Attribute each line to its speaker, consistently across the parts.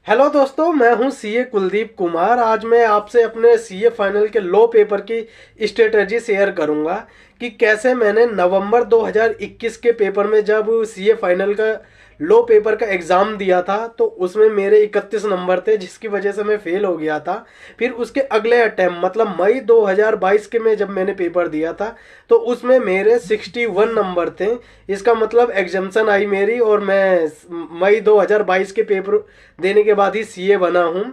Speaker 1: Hello दोस्तों, मैं हूं सीए कुलदीप कुमार। आज मैं आपसे अपने सीए फाइनल के लॉ पेपर की स्ट्रेटजी शेयर करूंगा कि कैसे मैंने नवंबर 2021 के पेपर में जब सीए फाइनल का लॉ पेपर का एग्ज़ाम दिया था तो उसमें मेरे 31 नंबर थे, जिसकी वजह से मैं फेल हो गया था। फिर उसके अगले अटैम्प्ट मतलब मई 2022 के में जब मैंने पेपर दिया था तो उसमें मेरे 61 नंबर थे। इसका मतलब एग्जाम्शन आई मेरी और मैं मई 2022 के पेपर देने के बाद ही सीए बना हूँ।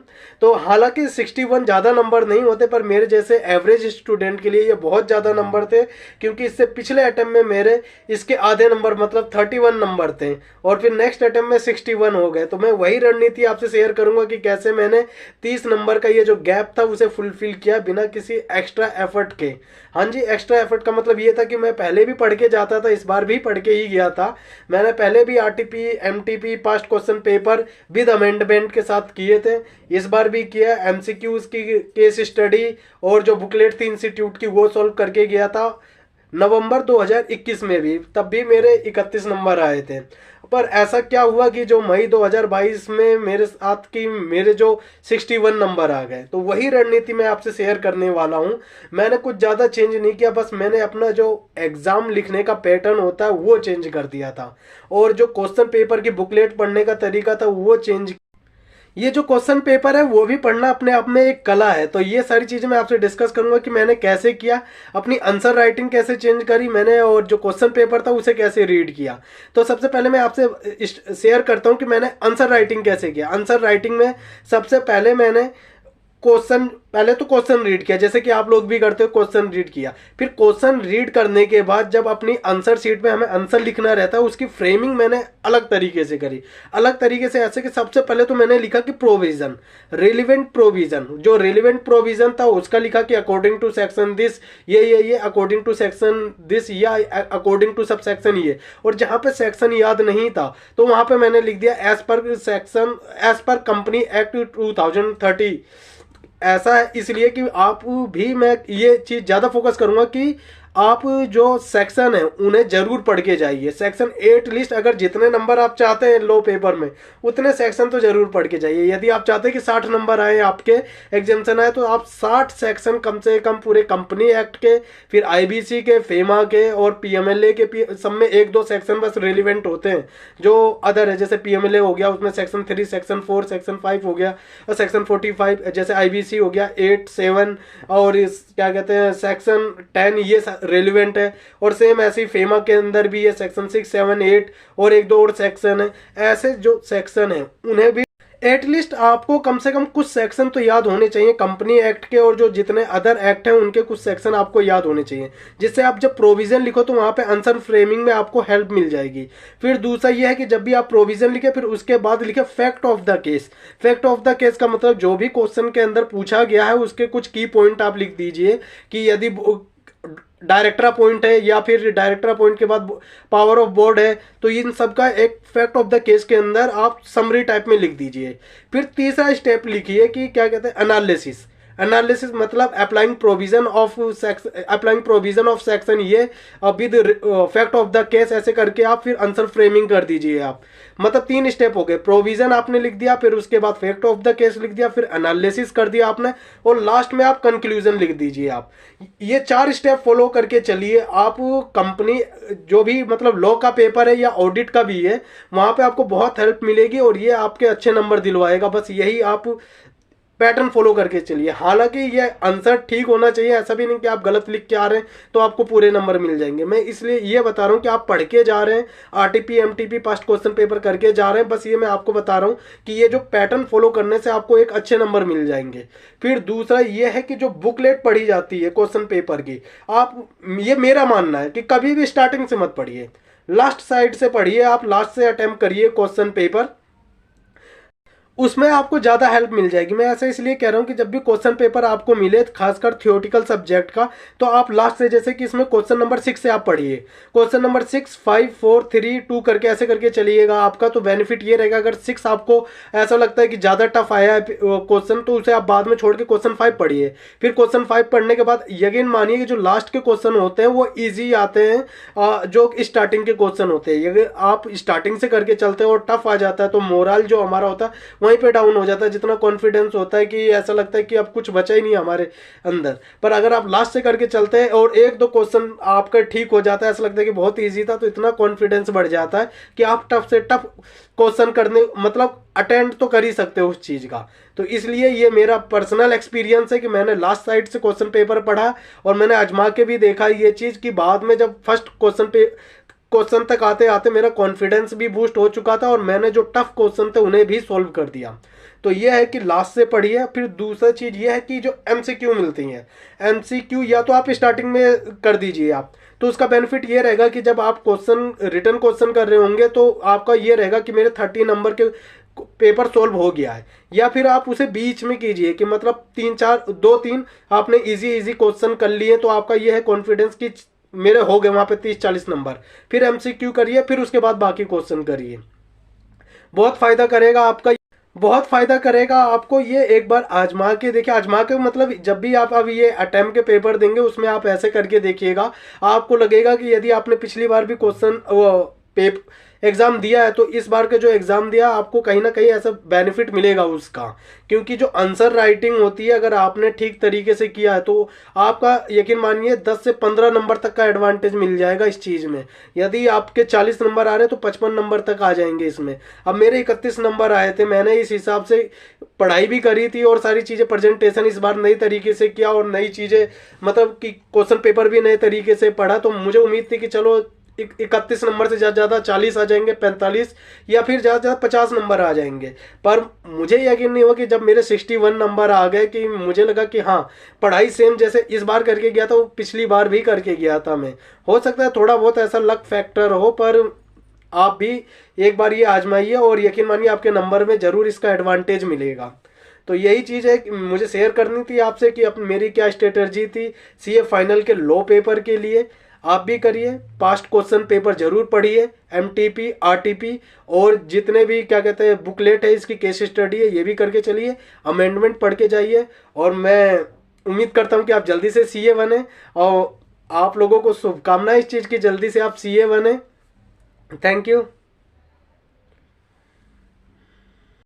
Speaker 1: तो हालांकि 61 ज़्यादा नंबर नहीं होते, पर मेरे जैसे एवरेज स्टूडेंट के लिए ये बहुत ज़्यादा नंबर थे, क्योंकि इससे पिछले अटेम्प्ट में मेरे इसके आधे नंबर मतलब 31 नंबर थे और फिर नेक्स्ट अटेम्प्ट में 61 हो गए। तो मैं वही रणनीति आपसे शेयर करूंगा कि कैसे मैंने 30 नंबर का ये जो गैप था उसे फुलफिल किया बिना किसी एक्स्ट्रा एफर्ट के। हाँ जी, एक्स्ट्रा एफर्ट का मतलब ये था कि मैं पहले भी पढ़ के जाता था, इस बार भी पढ़ के ही गया था। मैंने पहले भी RTP MTP past question paper with amendment के साथ किए थे, इस बार भी किया। एमसीक्यूज की केस स्टडी और जो बुकलेट थी इंस्टीट्यूट की वो सॉल्व करके गया था नवंबर 2021 में भी, तब भी मेरे 31 नंबर आए थे। पर ऐसा क्या हुआ कि जो मई 2022 में मेरे साथ की मेरे जो 61 नंबर आ गए, तो वही रणनीति मैं आपसे शेयर करने वाला हूं। मैंने कुछ ज़्यादा चेंज नहीं किया, बस मैंने अपना जो एग्ज़ाम लिखने का पैटर्न होता है वो चेंज कर दिया था और जो क्वेश्चन पेपर की बुकलेट पढ़ने का तरीका था वो चेंज। ये जो क्वेश्चन पेपर है वो भी पढ़ना अपने आप में एक कला है। तो ये सारी चीज़ें मैं आपसे डिस्कस करूंगा कि मैंने कैसे किया, अपनी आंसर राइटिंग कैसे चेंज करी मैंने, और जो क्वेश्चन पेपर था उसे कैसे रीड किया। तो सबसे पहले मैं आपसे शेयर करता हूं कि मैंने आंसर राइटिंग कैसे किया। आंसर राइटिंग में सबसे पहले मैंने पहले तो क्वेश्चन रीड किया, जैसे कि आप लोग भी करते हो, क्वेश्चन रीड किया। फिर क्वेश्चन रीड करने के बाद जब अपनी आंसर शीट में हमें आंसर लिखना रहता है उसकी फ्रेमिंग मैंने अलग तरीके से करी। अलग तरीके से ऐसे कि सबसे पहले तो मैंने लिखा कि प्रोविजन, रिलेवेंट प्रोविजन, जो रिलेवेंट प्रोविजन था उसका लिखा कि अकॉर्डिंग टू सेक्शन दिस ये अकॉर्डिंग टू सेक्शन दिस या अकॉर्डिंग टू सब सेक्शन ये। और जहां पे सेक्शन याद नहीं था तो वहां पे मैंने लिख दिया as per section, as per company act 2030। ऐसा है इसलिए कि आप भी, मैं ये चीज़ ज़्यादा फोकस करूंगा कि आप जो सेक्शन है उन्हें जरूर पढ़ के जाइए। सेक्शन 8 लिस्ट, अगर जितने नंबर आप चाहते हैं लो पेपर में उतने सेक्शन तो जरूर पढ़ के जाइए। यदि आप चाहते हैं कि 60 नंबर आए आपके एग्जाम्शन आए तो आप 60 सेक्शन कम से कम पूरे कंपनी एक्ट के, फिर आईबीसी के, फेमा के और पीएमएलए के सब में एक दो सेक्शन बस रेलिवेंट होते हैं। जो अदर है जैसे पीएमएलए हो गया उसमें सेक्शन 3, सेक्शन 4, सेक्शन 5 हो गया, और सेक्शन 45 जैसे आईबीसी हो गया 8, 7 और इस क्या कहते हैं सेक्शन 10 ये रेलिवेंट है। और सेम ऐसे ही फेमा के अंदर भी ये सेक्शन 6, 7, 8 और एक दो और सेक्शन है। ऐसे जो सेक्शन है उन्हें भी एटलीस्ट आपको कम से कम कुछ सेक्शन तो याद होने चाहिए कंपनी एक्ट के, और जो जितने अदर एक्ट हैं उनके कुछ सेक्शन आपको याद होने चाहिए, जिससे आप जब प्रोविजन लिखो तो वहां पे आंसर फ्रेमिंग में आपको हेल्प मिल जाएगी। फिर दूसरा यह है कि जब भी आप प्रोविजन लिखे फिर उसके बाद लिखे fact of the case. Fact of the case का मतलब जो भी क्वेश्चन के अंदर पूछा गया है उसके कुछ की पॉइंट आप लिख दीजिए कि यदि डायरेक्टरा पॉइंट है या फिर डायरेक्टरा पॉइंट के बाद पावर ऑफ बोर्ड है तो इन सब का एक फैक्ट ऑफ द केस के अंदर आप समरी टाइप में लिख दीजिए। फिर तीसरा स्टेप लिखिए कि क्या कहते हैं एनालिसिस। एनालिसिस मतलब अप्लाइंग प्रोविजन ऑफ सेक्शन ये with fact of the case, ऐसे करके आप फिर आंसर फ्रेमिंग कर दीजिए आप। मतलब 3 स्टेप हो गए, प्रोविजन आपने लिख दिया, फिर उसके बाद फैक्ट ऑफ द केस लिख दिया, फिर एनालिसिस कर दिया आपने, और लास्ट में आप कंक्लूजन लिख दीजिए आप। ये 4 स्टेप फॉलो करके चलिए आप। कंपनी जो भी मतलब लॉ का पेपर है या ऑडिट का भी है वहां पे आपको बहुत हेल्प मिलेगी और ये आपके अच्छे नंबर दिलवाएगा। बस यही आप पैटर्न फॉलो करके चलिए। हालांकि ये आंसर ठीक होना चाहिए, ऐसा भी नहीं कि आप गलत लिख के आ रहे हैं तो आपको पूरे नंबर मिल जाएंगे। मैं इसलिए ये बता रहा हूं कि आप पढ़ के जा रहे हैं, RTP MTP past question paper करके जा रहे हैं, बस ये मैं आपको बता रहा हूं कि ये जो पैटर्न फॉलो करने से आपको एक अच्छे नंबर मिल जाएंगे। फिर दूसरा ये है कि जो बुकलेट पढ़ी जाती है क्वेश्चन पेपर की, आप, ये मेरा मानना है कि कभी भी स्टार्टिंग से मत पढ़िए, लास्ट साइड से पढ़िए। आप लास्ट से अटेम्प्ट करिए क्वेश्चन पेपर, उसमें आपको ज़्यादा हेल्प मिल जाएगी। मैं ऐसा इसलिए कह रहा हूँ कि जब भी क्वेश्चन पेपर आपको मिले खासकर थियोटिकल सब्जेक्ट का, तो आप लास्ट से, जैसे कि इसमें क्वेश्चन नंबर 6 से आप पढ़िए, क्वेश्चन नंबर 6, 5, 4, 3, 2 करके ऐसे करके चलिएगा आपका। तो बेनिफिट ये रहेगा अगर 6 आपको ऐसा लगता है कि ज़्यादा टफ आया है क्वेश्चन तो उसे आप बाद में छोड़ के क्वेश्चन 5 पढ़िए। फिर क्वेश्चन 5 पढ़ने के बाद यकीन मानिए कि जो लास्ट के क्वेश्चन होते हैं वो ईजी आते हैं, जो स्टार्टिंग के क्वेश्चन होते हैं। अगर आप स्टार्टिंग से करके चलते हो और टफ आ जाता है तो मोरल जो हमारा होता है वहीं वहीं पे डाउन हो जाता है, जितना कॉन्फिडेंस होता है कि ऐसा लगता है कि अब कुछ बचा ही नहीं हमारे अंदर। पर अगर आप लास्ट से करके चलते हैं और एक दो क्वेश्चन आपका ठीक हो जाता है, ऐसा लगता है कि बहुत ईजी था, तो इतना कॉन्फिडेंस बढ़ जाता है कि आप टफ से टफ क्वेश्चन करने मतलब अटेंड तो कर ही सकते हो उस चीज का। तो इसलिए ये मेरा पर्सनल एक्सपीरियंस है कि मैंने लास्ट साइड से क्वेश्चन पेपर पढ़ा और मैंने आजमा के भी देखा ये चीज कि बाद में जब फर्स्ट क्वेश्चन तक आते आते मेरा कॉन्फिडेंस भी बूस्ट हो चुका था और मैंने जो टफ क्वेश्चन थे उन्हें भी सॉल्व कर दिया। तो ये है कि लास्ट से पढ़िए। फिर दूसरा चीज ये है कि जो एमसीक्यू मिलती हैं, एमसीक्यू या तो आप स्टार्टिंग में कर दीजिए आप, तो उसका बेनिफिट ये रहेगा कि जब आप क्वेश्चन रिटर्न क्वेश्चन कर रहे होंगे तो आपका ये रहेगा कि मेरे 30 नंबर के पेपर सोल्व हो गया है। या फिर आप उसे बीच में कीजिए कि मतलब 3-4 2-3 आपने इजी इजी क्वेश्चन कर लिए, तो आपका ये है कॉन्फिडेंस कि मेरे हो गए वहां पे 30-40 नंबर। फिर एमसीक्यू करिए, फिर उसके बाद बाकी क्वेश्चन करिए। बहुत फायदा करेगा आपका, बहुत फायदा करेगा आपको ये। एक बार आजमा के देखिए, आजमा के मतलब जब भी आप अब ये अटेम्प्ट के पेपर देंगे उसमें आप ऐसे करके देखिएगा, आपको लगेगा कि यदि आपने पिछली बार भी क्वेश्चन एग्जाम दिया है तो इस बार के जो एग्जाम दिया आपको कहीं ना कहीं ऐसा बेनिफिट मिलेगा उसका। क्योंकि जो आंसर राइटिंग होती है अगर आपने ठीक तरीके से किया है तो आपका यकीन मानिए 10 से 15 नंबर तक का एडवांटेज मिल जाएगा इस चीज में। यदि आपके 40 नंबर आ रहे हैं तो 55 नंबर तक आ जाएंगे इसमें। अब मेरे 31 नंबर आए थे, मैंने इस हिसाब से पढ़ाई भी करी थी और सारी चीजें, प्रेजेंटेशन इस बार नई तरीके से किया और नई चीजें मतलब कि क्वेश्चन पेपर भी नए तरीके से पढ़ा। तो मुझे उम्मीद थी कि चलो 31 नंबर से ज्यादा 40 आ जाएंगे, 45 या फिर ज्यादा ज्यादा 50 नंबर आ जाएंगे। पर मुझे यकीन नहीं हुआ कि जब मेरे 61 नंबर आ गए कि मुझे लगा कि हाँ पढ़ाई सेम जैसे इस बार करके गया था वो पिछली बार भी करके गया था मैं। हो सकता है थोड़ा बहुत ऐसा लक फैक्टर हो, पर आप भी एक बार ये आजमाइए और यकीन मानिए आपके नंबर में जरूर इसका एडवांटेज मिलेगा। तो यही चीज़ है कि मुझे शेयर करनी थी आपसे कि मेरी क्या स्ट्रेटजी थी सीए फाइनल के लो पेपर के लिए। आप भी करिए, पास्ट क्वेश्चन पेपर जरूर पढ़िए, एमटीपी आरटीपी और जितने भी क्या कहते हैं बुकलेट है इसकी केस स्टडी है ये भी करके चलिए, अमेंडमेंट पढ़ के जाइए। और मैं उम्मीद करता हूँ कि आप जल्दी से सीए बने और आप लोगों को शुभकामनाएं इस चीज़ की, जल्दी से आप सीए बने। Thank you.